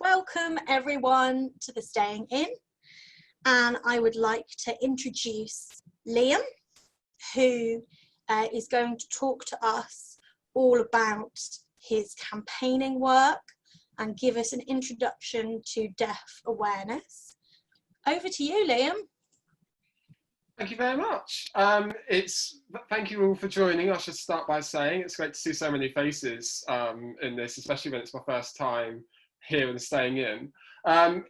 Welcome everyone to the Staying In, and I would like to introduce Liam, who is going to talk to us all about his campaigning work and give us an introduction to deaf awareness. Over to you, Liam. Thank you very much. Thank you all for joining. I should start by saying it's great to see so many faces in this, especially when it's my first time here and Staying In.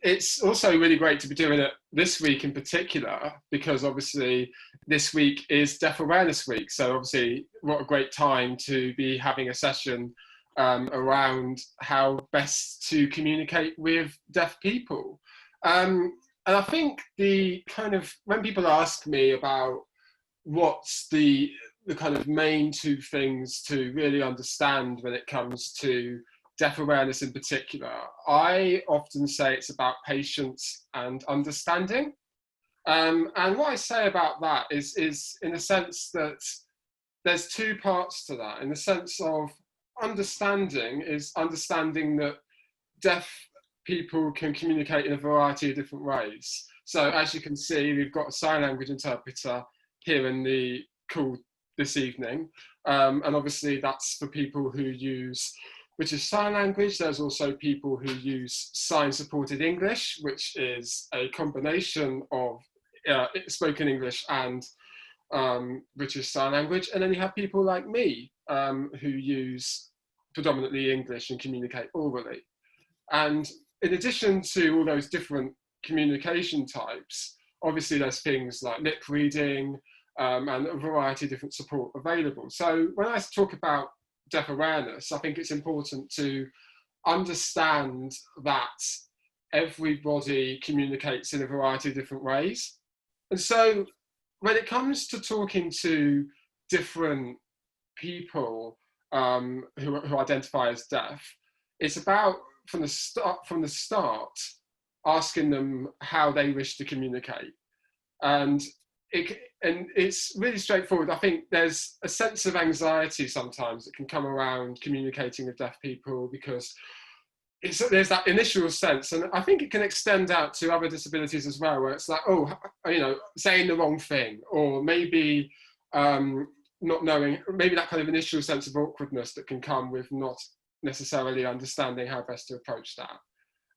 It's also really great to be doing it this week in particular, because obviously this week is Deaf Awareness Week. So obviously what a great time to be having a session around how best to communicate with deaf people. And I think when people ask me about what's the kind of main two things to really understand when it comes to deaf awareness in particular, I often say it's about patience and understanding. And what I say about that is in the sense that there's two parts to that. In the sense of understanding that deaf people can communicate in a variety of different ways. So as you can see, we've got a sign language interpreter here in the call this evening. And obviously that's for people who use British Sign Language. There's also people who use sign supported English, which is a combination of spoken English and British Sign Language. And then you have people like me who use predominantly English and communicate orally. And in addition to all those different communication types, obviously there's things like lip reading and a variety of different support available. So when I talk about deaf awareness, I think it's important to understand that everybody communicates in a variety of different ways. And so when it comes to talking to different people who identify as deaf, it's about from the start asking them how they wish to communicate. And it's really straightforward. I think there's a sense of anxiety sometimes that can come around communicating with deaf people, because there's that initial sense, and I think it can extend out to other disabilities as well, where it's like, saying the wrong thing, or maybe not knowing, maybe that kind of initial sense of awkwardness that can come with not necessarily understanding how best to approach that.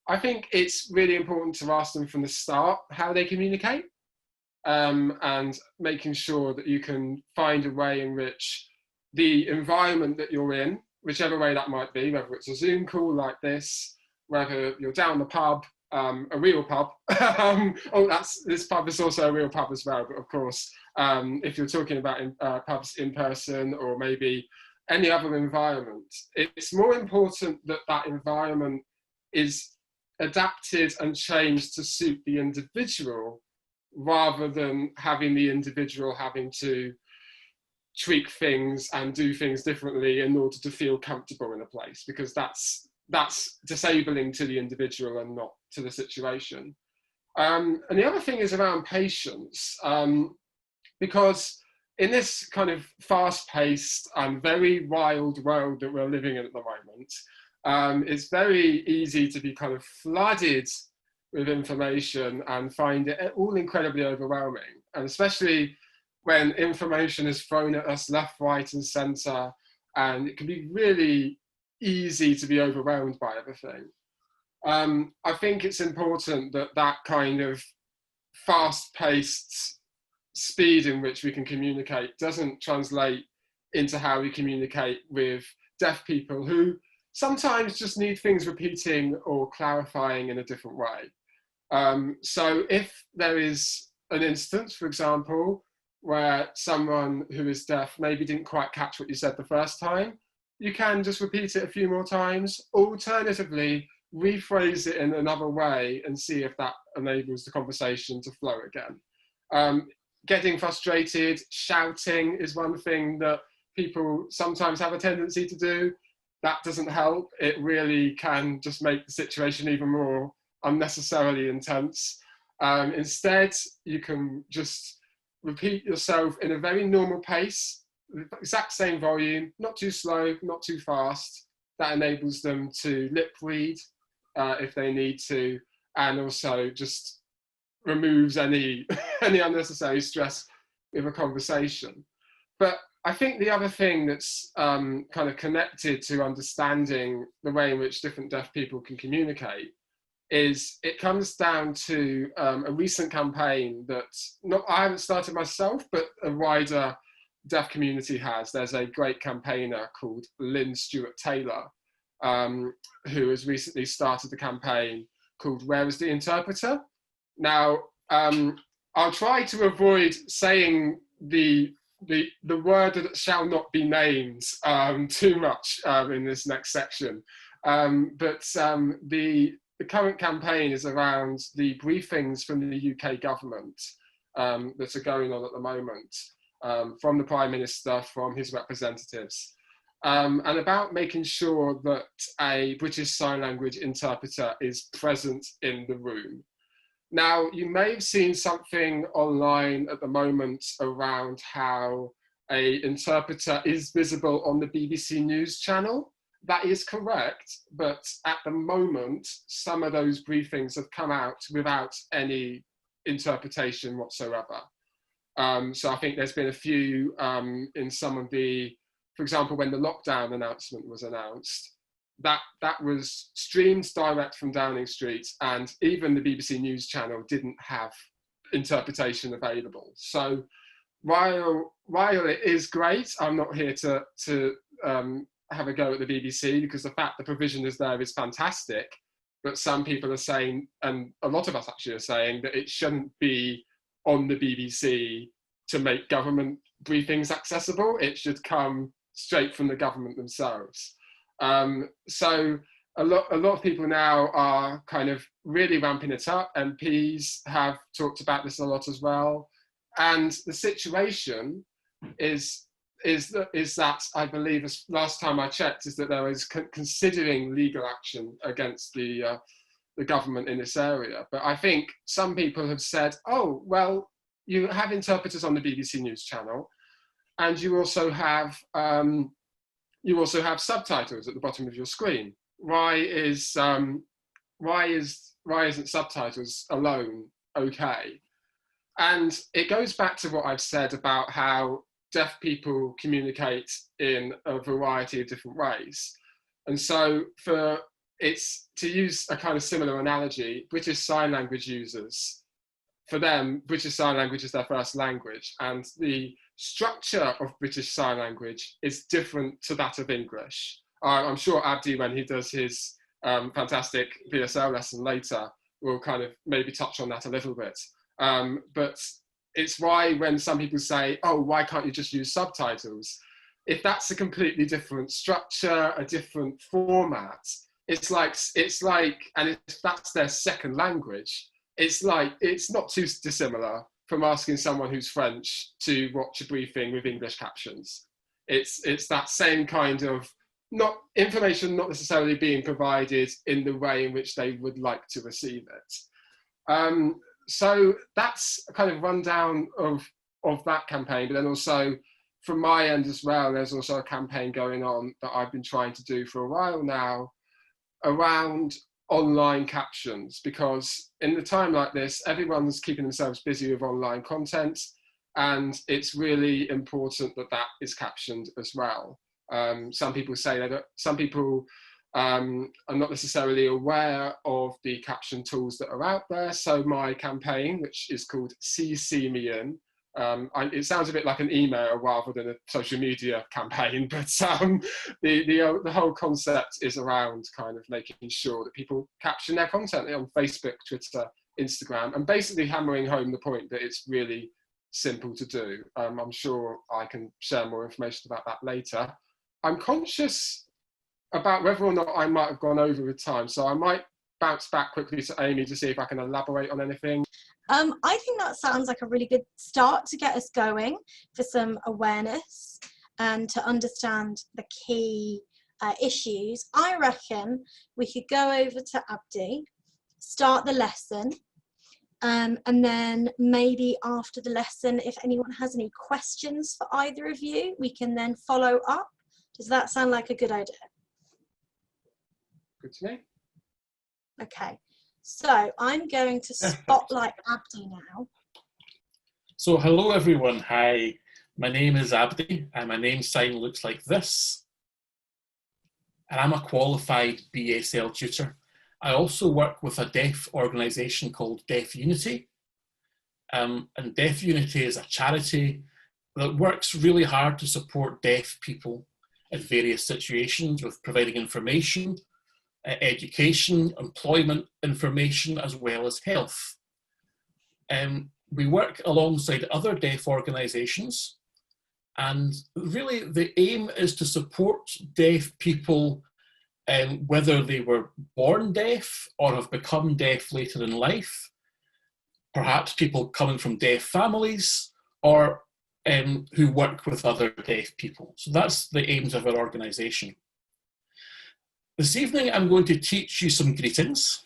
I think it's really important to ask them from the start how they communicate, and making sure that you can find a way in which the environment that you're in, whichever way that might be, whether it's a Zoom call like this, whether you're down the pub, a real pub, this pub is also a real pub as well, but of course, if you're talking about pubs in person or maybe any other environment, it's more important that that environment is adapted and changed to suit the individual, rather than having the individual having to tweak things and do things differently in order to feel comfortable in a place, because that's disabling to the individual and not to the situation. And the other thing is around patience, because in this kind of fast-paced and very wild world that we're living in at the moment, it's very easy to be kind of flooded with information and find it all incredibly overwhelming. And especially when information is thrown at us left, right and centre, and it can be really easy to be overwhelmed by everything. I think it's important that that kind of fast-paced speed in which we can communicate doesn't translate into how we communicate with deaf people who sometimes just need things repeating or clarifying in a different way. So if there is an instance, for example, where someone who is deaf maybe didn't quite catch what you said the first time, you can just repeat it a few more times. Alternatively, rephrase it in another way and see if that enables the conversation to flow again. Getting frustrated, shouting is one thing that people sometimes have a tendency to do. That doesn't help. It really can just make the situation even more unnecessarily intense. Instead, you can just repeat yourself in a very normal pace, the exact same volume, not too slow, not too fast. That enables them to lip read if they need to, and also just removes any any unnecessary stress with a conversation. But I think the other thing that's kind of connected to understanding the way in which different deaf people can communicate is it comes down to a recent campaign that I haven't started myself, but a wider deaf community has. There's a great campaigner called Lynn Stewart Taylor, who has recently started a campaign called Where is the Interpreter? Now, I'll try to avoid saying the word that shall not be named too much in this next section. But the current campaign is around the briefings from the UK government that are going on at the moment, from the Prime Minister, from his representatives, and about making sure that a British Sign Language interpreter is present in the room. Now, you may have seen something online at the moment around how an interpreter is visible on the BBC News channel. That is correct, but at the moment, some of those briefings have come out without any interpretation whatsoever. So I think there's been a few in some of the, for example, when the lockdown announcement was announced, that was streamed direct from Downing Street, and even the BBC News channel didn't have interpretation available. So while it is great, I'm not here to have a go at the BBC, because the fact the provision is there is fantastic, but some people are saying, and a lot of us actually are saying, that it shouldn't be on the BBC to make government briefings accessible. It should come straight from the government themselves. So a lot of people now are kind of really ramping it up. MPs have talked about this a lot as well. And the situation is that I believe, as last time I checked, is that there is considering legal action against the government in this area. But I think some people have said, oh, well, you have interpreters on the BBC News channel, and you also have subtitles at the bottom of your screen. Why isn't subtitles alone okay? And it goes back to what I've said about how deaf people communicate in a variety of different ways. And so to use a kind of similar analogy, British Sign Language users, for them, British Sign Language is their first language, and the structure of British Sign Language is different to that of English. I'm sure Abdi, when he does his fantastic BSL lesson later, will kind of maybe touch on that a little bit. But it's why when some people say, oh, why can't you just use subtitles? If that's a completely different structure, a different format, it's like, and if that's their second language, it's not too dissimilar from asking someone who's French to watch a briefing with English captions. It's that same kind of information not necessarily being provided in the way in which they would like to receive it. So that's a kind of rundown of that campaign. But then also from my end as well, there's also a campaign going on that I've been trying to do for a while now around online captions, because in a time like this, everyone's keeping themselves busy with online content, and it's really important that that is captioned as well. Some people say that some people are not necessarily aware of the caption tools that are out there. So my campaign, which is called CC Me In, it sounds a bit like an email rather than a social media campaign, but the whole concept is around kind of making sure that people caption their content on Facebook, Twitter, Instagram, and basically hammering home the point that it's really simple to do. I'm sure I can share more information about that later. I'm conscious about whether or not I might have gone over with time, so I might bounce back quickly to Amy to see if I can elaborate on anything. I think that sounds like a really good start to get us going for some awareness and to understand the key issues. I reckon we could go over to Abdi, start the lesson, and then maybe after the lesson, if anyone has any questions for either of you, we can then follow up. Does that sound like a good idea? Good to me. Okay, so I'm going to spotlight Abdi now. So hello everyone, hi. My name is Abdi and my name sign looks like this. And I'm a qualified BSL tutor. I also work with a deaf organisation called Deaf Unity. And Deaf Unity is a charity that works really hard to support deaf people in various situations with providing information, education, employment information, as well as health. We work alongside other deaf organisations, and really the aim is to support deaf people, whether they were born deaf or have become deaf later in life, perhaps people coming from deaf families, or who work with other deaf people. So that's the aims of our organisation. This evening I'm going to teach you some greetings.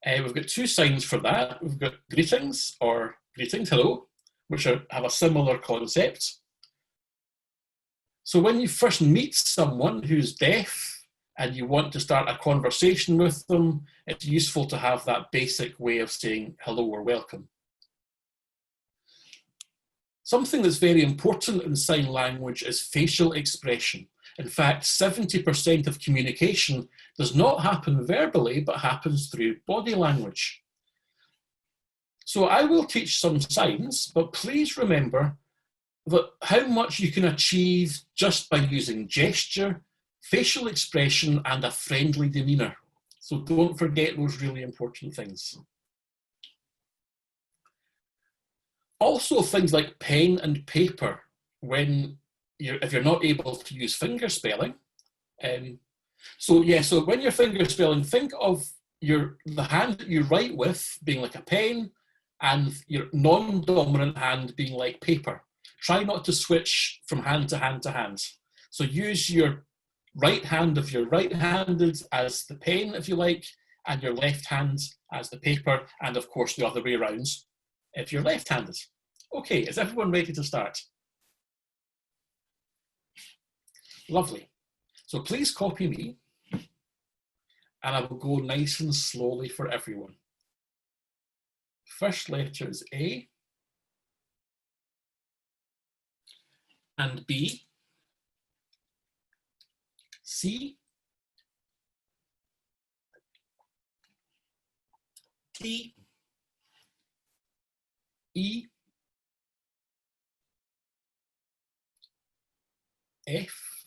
We've got two signs for that. We've got greetings, or greetings, hello, which have a similar concept. So when you first meet someone who's deaf and you want to start a conversation with them, it's useful to have that basic way of saying hello or welcome. Something that's very important in sign language is facial expression. In fact, 70% of communication does not happen verbally, but happens through body language. So I will teach some signs, but please remember that how much you can achieve just by using gesture, facial expression, and a friendly demeanour. So don't forget those really important things. Also things like pen and paper, if you're not able to use finger spelling. So when you're finger spelling, think of the hand that you write with being like a pen and your non-dominant hand being like paper. Try not to switch from hand to hand to hand. So use your right hand if you're right-handed as the pen, if you like, and your left hand as the paper, and of course the other way around if you're left-handed. Okay, is everyone ready to start? Lovely. So please copy me, and I will go nice and slowly for everyone. First letter is A, and B, C, T, E, F,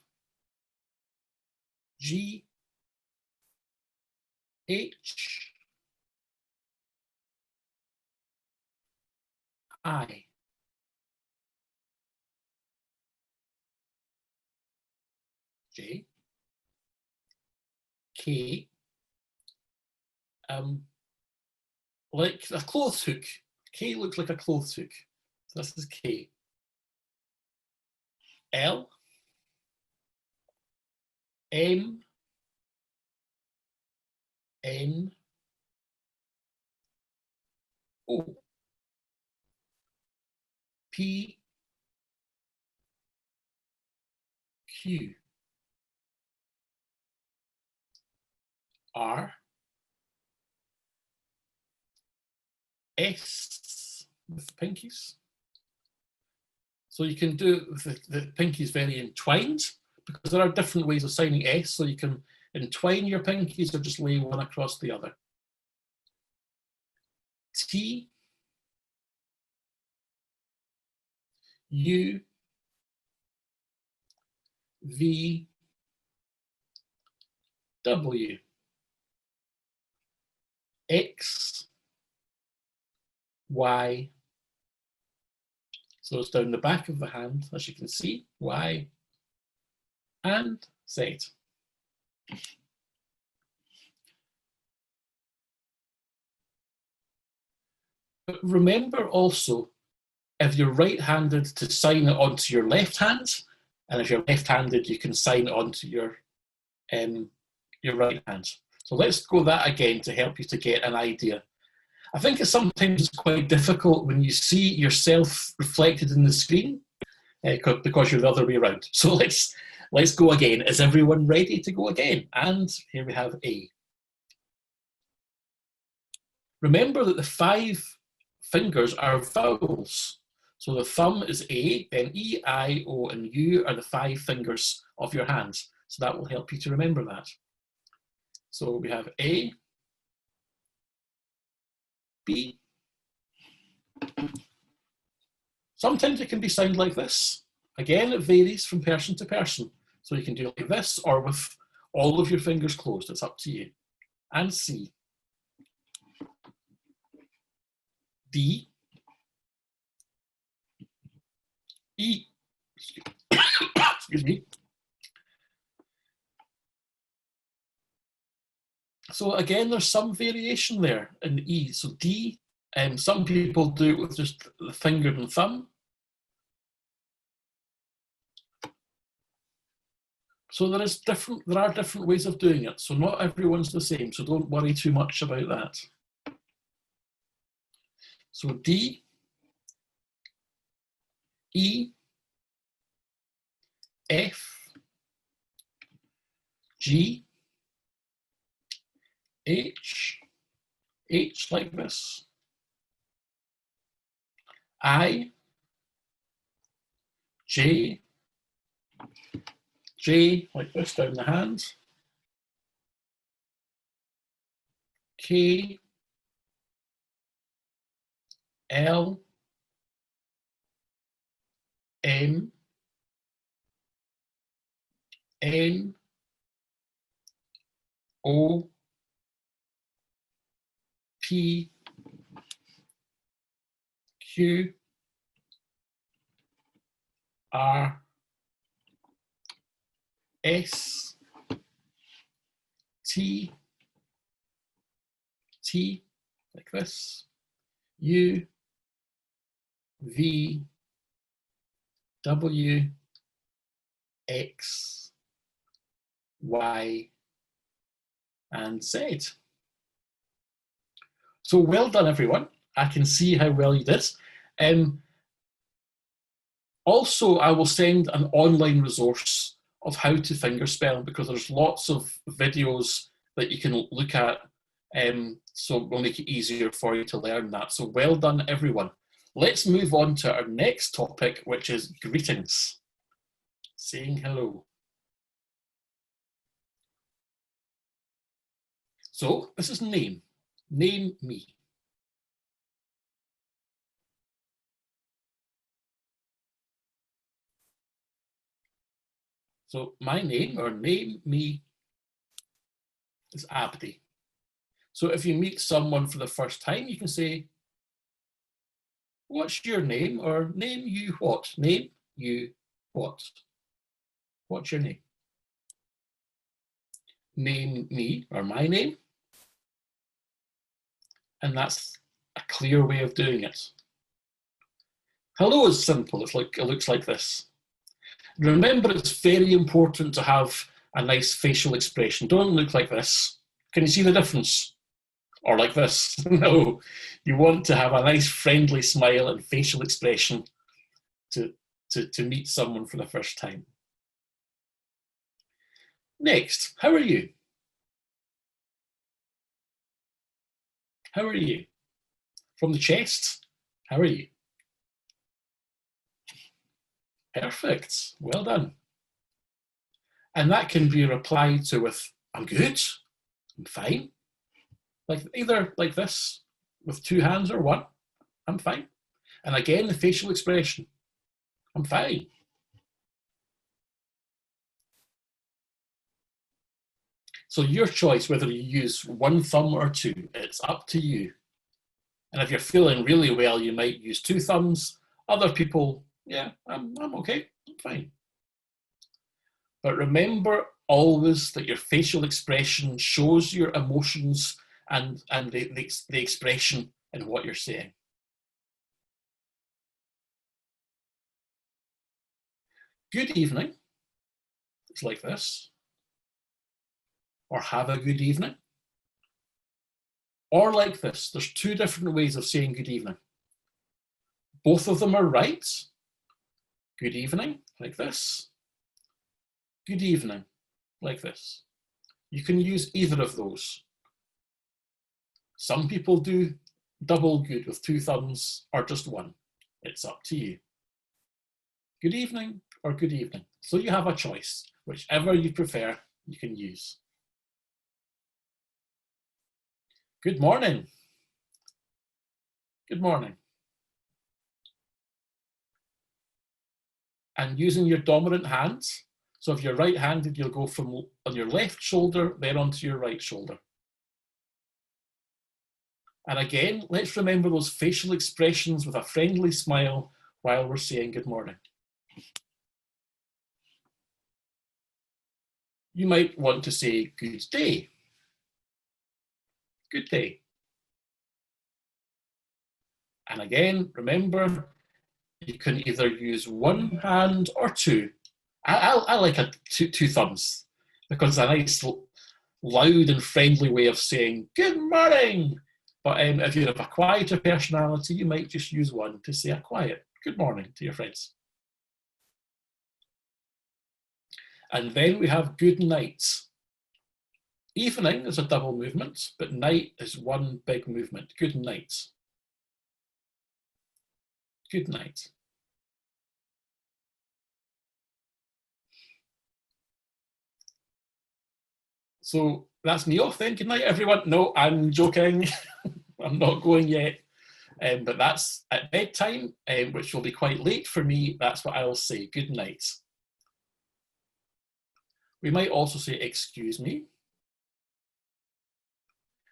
G, H, I, J, K, like a clothes hook. K looks like a clothes hook. So this is K. L, M, N, O, P, Q, R, S with pinkies. So you can do the pinkies very entwined, because there are different ways of signing S, so you can entwine your pinkies or just lay one across the other. T, U, V, W, X, Y, so it's down the back of the hand, as you can see, Y, and Z. But remember also, if you're right-handed, to sign it onto your left hand, and if you're left-handed, you can sign it onto your right hand. So let's go that again to help you to get an idea. I think sometimes it's quite difficult when you see yourself reflected in the screen because you're the other way around. So let's go again. Is everyone ready to go again? And here we have A. Remember that the 5 fingers are vowels. So the thumb is A, then E, I, O, and U are the 5 fingers of your hands. So that will help you to remember that. So we have A, B. Sometimes it can be sound like this. Again, it varies from person to person. So you can do it like this or with all of your fingers closed. It's up to you. And C. D. E. Excuse me. So again, there's some variation there in E. So D, some people do it with just the finger and thumb. So there are different ways of doing it. So not everyone's the same. So don't worry too much about that. So D, E, F, G, H like this, I, J like this down the hand, K, L, M, N, O, P, Q, R, S, T like this, U, V, W, X, Y, and Z. So well done, everyone. I can see how well you did. Also, I will send an online resource of how to fingerspell because there's lots of videos that you can look at. So we'll make it easier for you to learn that. So well done, everyone. Let's move on to our next topic, which is greetings. Saying hello. So this is name. Name me. So my name, or name me, is Abdi. So if you meet someone for the first time, you can say, what's your name? Or name you what? Name you what? What's your name? Name me, or my name. And that's a clear way of doing it. Hello is simple. It looks like this. Remember, it's very important to have a nice facial expression. Don't look like this. Can you see the difference? Or like this. No, you want to have a nice friendly smile and facial expression to meet someone for the first time. Next, how are you? How are you? From the chest, how are you? Perfect, well done. And that can be replied to with, I'm good, I'm fine. Like either like this, with 2 hands or 1, I'm fine. And again, the facial expression, I'm fine. So your choice, whether you use 1 thumb or 2, it's up to you. And if you're feeling really well, you might use 2 thumbs. Other people, yeah, I'm okay, I'm fine. But remember always that your facial expression shows your emotions and the expression in what you're saying. Good evening. It's like this. Or have a good evening. Or like this. There's 2 different ways of saying good evening. Both of them are right. Good evening, like this. Good evening, like this. You can use either of those. Some people do double good with 2 thumbs or just one. It's up to you. Good evening or good evening. So you have a choice. Whichever you prefer, you can use. Good morning. Good morning. And using your dominant hands, so if you're right-handed, you'll go from on your left shoulder, then onto your right shoulder. And again, let's remember those facial expressions with a friendly smile while we're saying good morning. You might want to say good day. Good day. And again, remember, you can either use one hand or two. I like two thumbs because it's a nice, loud and friendly way of saying good morning. But if you have a quieter personality, you might just use one to say a quiet good morning to your friends. And then we have good night. Evening is a double movement, but night is one big movement. Good night. Good night. So that's me off then. Good night, everyone. No, I'm joking. I'm not going yet. But that's at bedtime, which will be quite late for me. That's what I'll say. Good night. We might also say, excuse me.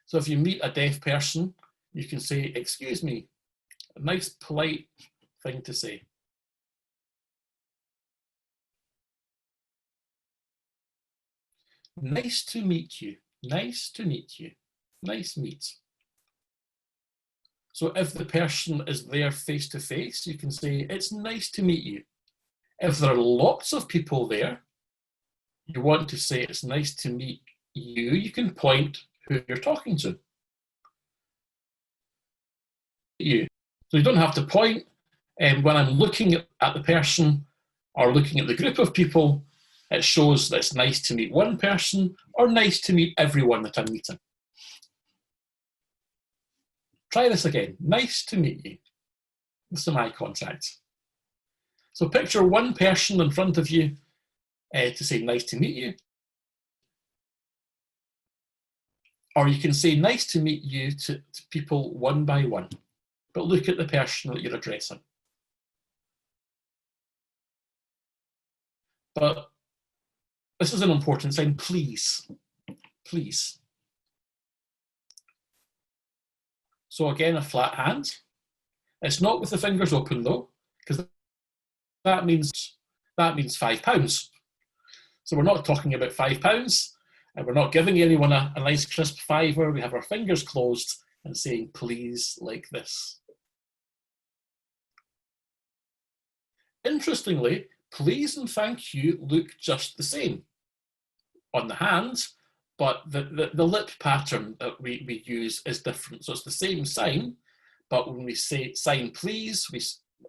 So if you meet a deaf person, you can say, excuse me. A nice, polite thing to say. Nice to meet you. Nice to meet you. Nice meet. So if the person is there face to face, you can say, it's nice to meet you. If there are lots of people there, you want to say, it's nice to meet you. You can point who you're talking to. You. So you don't have to point. When I'm looking at the person or looking at the group of people, it shows that it's nice to meet one person or nice to meet everyone that I'm meeting. Try this again. Nice to meet you. With some eye contact. So picture one person in front of you to say nice to meet you. Or you can say nice to meet you to people one by one. But look at the person that you're addressing. But this is an important sign, please. Please. So again, a flat hand. It's not with the fingers open though, because that means £5. So we're not talking about £5, and we're not giving anyone a nice crisp fiver. We have our fingers closed and saying please like this. Interestingly, please and thank you look just the same on the hands, but the lip pattern that we use is different. So it's the same sign, but when we say sign please,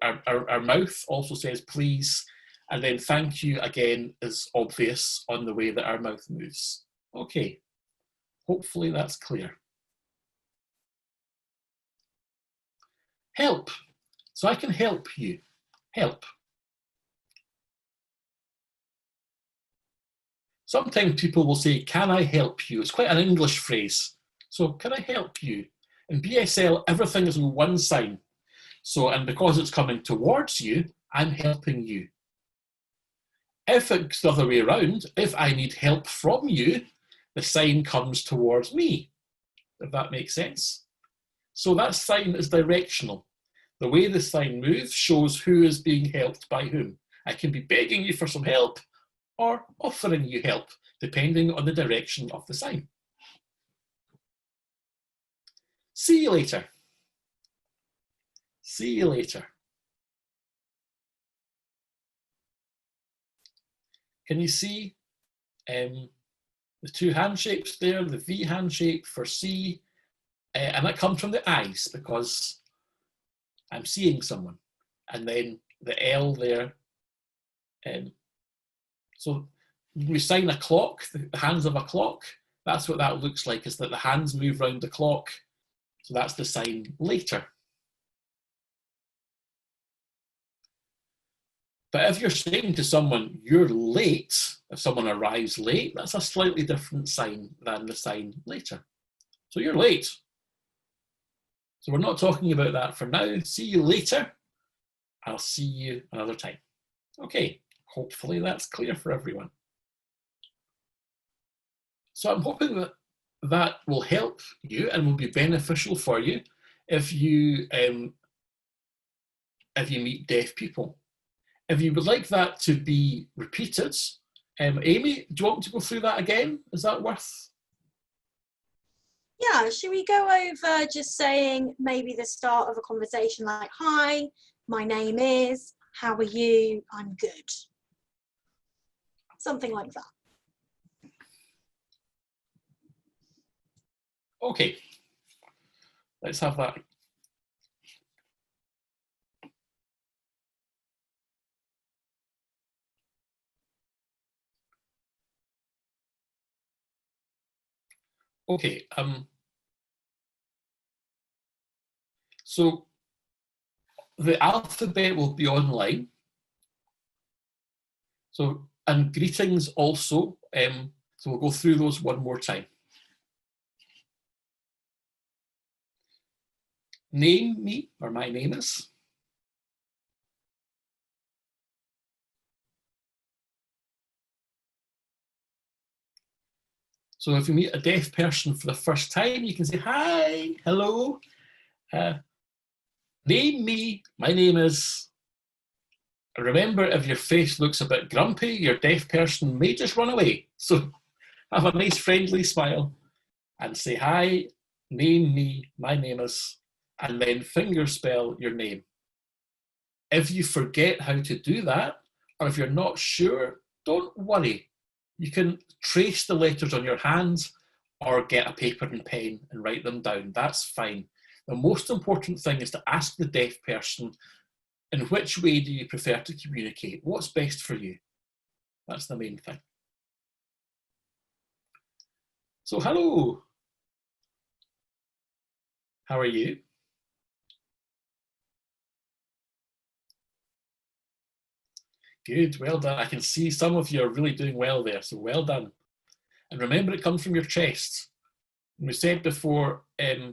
our mouth also says please, and then thank you again is obvious on the way that our mouth moves. Okay, hopefully that's clear. Help. So I can help you. Help. Sometimes people will say, can I help you? It's quite an English phrase. So can I help you? In BSL, everything is in one sign. So, and because it's coming towards you, I'm helping you. If it's the other way around, if I need help from you, the sign comes towards me, if that makes sense. So that sign is directional. The way the sign moves shows who is being helped by whom. I can be begging you for some help, or offering you help, depending on the direction of the sign. See you later. See you later. Can you see the two hand shapes there? The V hand shape for see, and that comes from the eyes because I'm seeing someone. And then the L there. So when we sign a clock, the hands of a clock, that's what that looks like, is that the hands move around the clock So that's the sign later. But if you're saying to someone, you're late, if someone arrives late, that's a slightly different sign than the sign later. So you're late. So we're not talking about that for now. See you later. I'll see you another time. Okay, hopefully that's clear for everyone. So I'm hoping that that will help you and will be beneficial for you if you meet deaf people. If you would like that to be repeated, Amy, do you want me to go through that again? Is that worth? Yeah, should we go over just saying maybe the start of a conversation like, hi, my name is, how are you, I'm good. Something like that. Okay, let's have that. Okay, so the alphabet will be online. So, and greetings also, so we'll go through those one more time. Name me, or my name is. So if you meet a deaf person for the first time, you can say, hi, hello. Name me, my name is. Remember, if your face looks a bit grumpy, your deaf person may just run away. So have a nice friendly smile and say, hi, name me, my name is, and then finger spell your name. If you forget how to do that, or if you're not sure, don't worry. You can trace the letters on your hands or get a paper and pen and write them down. That's fine. The most important thing is to ask the deaf person, in which way do you prefer to communicate? What's best for you? That's the main thing. So, hello. How are you? Good, well done. I can see some of you are really doing well there, so well done. And remember, it comes from your chest. And we said before, I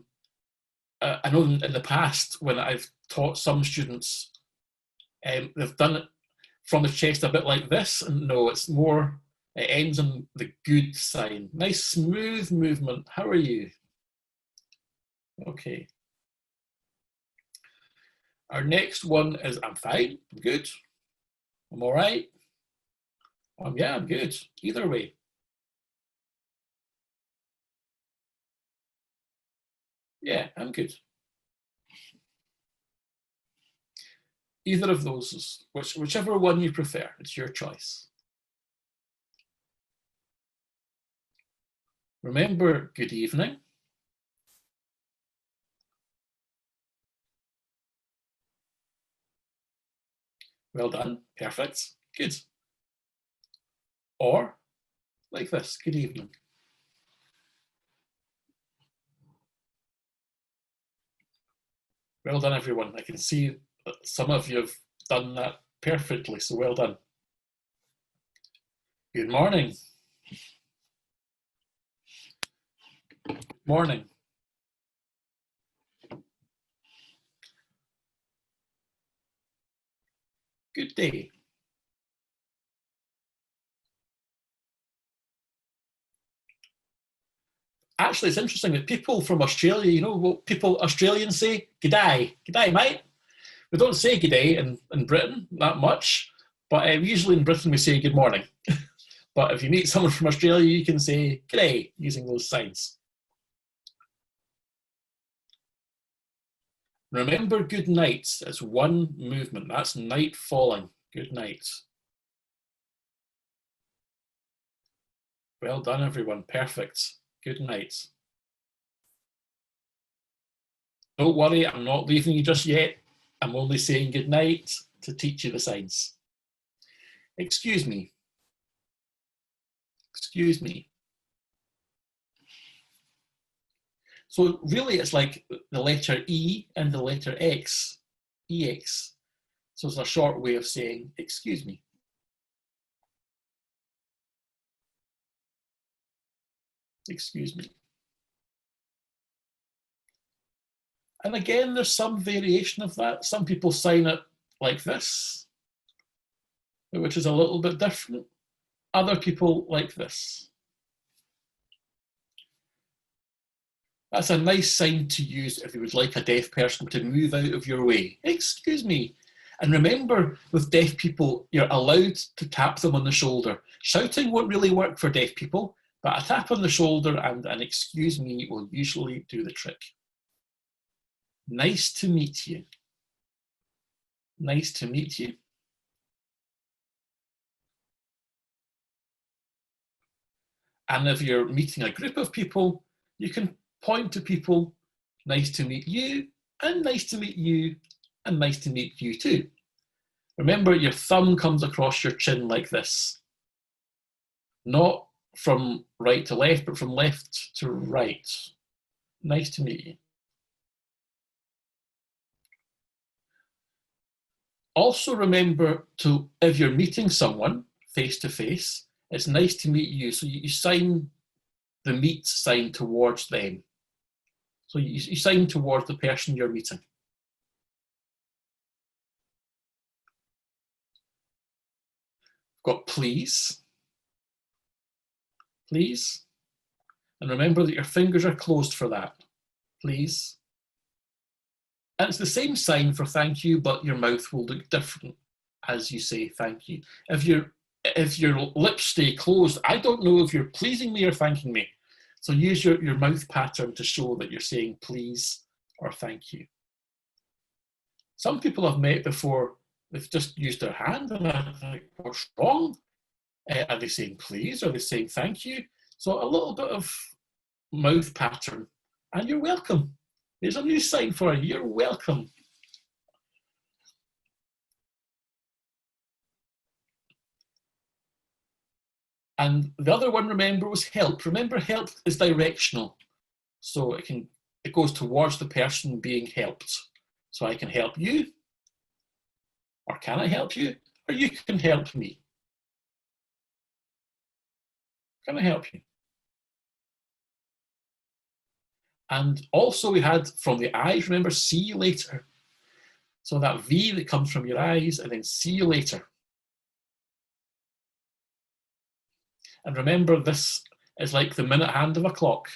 know in the past when I've taught some students, they've done it from the chest a bit like this, and no, it's more, it ends on the good sign. Nice smooth movement. How are you? Okay. Our next one is I'm fine, I'm good, I'm all right. Yeah, I'm good, either way. Yeah, I'm good. Either of those, is, whichever one you prefer, it's your choice. Remember, good evening. Well done, perfect, good. Or like this, good evening. Well done, everyone. I can see that some of you have done that perfectly, so well done. Good morning. Morning. Good day. Actually, it's interesting that people from Australia, you know what people Australians say? G'day, g'day, mate. We don't say g'day in Britain that much, but usually in Britain we say good morning. But if you meet someone from Australia, you can say g'day using those signs. Remember, good night. It's one movement. That's night falling. Good night. Well done, everyone. Perfect. Good night. Don't worry, I'm not leaving you just yet. I'm only saying good night to teach you the signs. Excuse me. Excuse me. So really it's like the letter E and the letter X, EX. So it's a short way of saying, excuse me. Excuse me. And again, there's some variation of that. Some people sign it like this, which is a little bit different. Other people like this. That's a nice sign to use if you would like a deaf person to move out of your way. Excuse me. And remember, with deaf people, you're allowed to tap them on the shoulder. Shouting won't really work for deaf people, but a tap on the shoulder and an excuse me will usually do the trick. Nice to meet you. Nice to meet you. And if you're meeting a group of people, you can point to people, nice to meet you, and nice to meet you, and nice to meet you too. Remember, your thumb comes across your chin like this. Not from right to left, but from left to right. Nice to meet you. Also remember to, if you're meeting someone face to face, it's nice to meet you. So you sign the meet sign towards them. So you sign towards the person you're meeting. Got please. Please. And remember that your fingers are closed for that. Please. And it's the same sign for thank you, but your mouth will look different as you say thank you. If your lips stay closed, I don't know if you're pleasing me or thanking me. So use your mouth pattern to show that you're saying please or thank you. Some people I've met before, they've just used their hand and I'm like, what's wrong? Are they saying please? Are they saying thank you? So a little bit of mouth pattern and you're welcome. There's a new sign for you. You're welcome. And the other one, remember, was help. Remember, help is directional. So it goes towards the person being helped. So I can help you, or can I help you, or you can help me. Can I help you? And also we had from the eyes, remember, see you later. So that V that comes from your eyes, and then see you later. And remember, this is like the minute hand of a clock.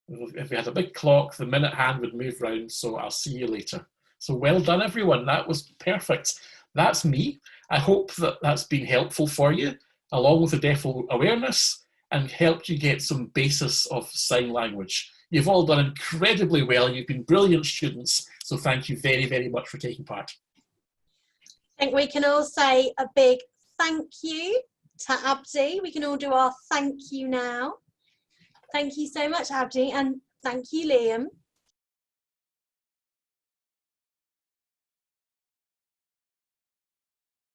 If we had a big clock, the minute hand would move round, so I'll see you later. So well done, everyone. That was perfect. That's me. I hope that that's been helpful for you, along with the deaf awareness, and helped you get some basis of sign language. You've all done incredibly well. You've been brilliant students. So thank you very, very much for taking part. I think we can all say a big thank you to Abdi. We can all do our thank you now. Thank you so much, Abdi, and thank you, Liam.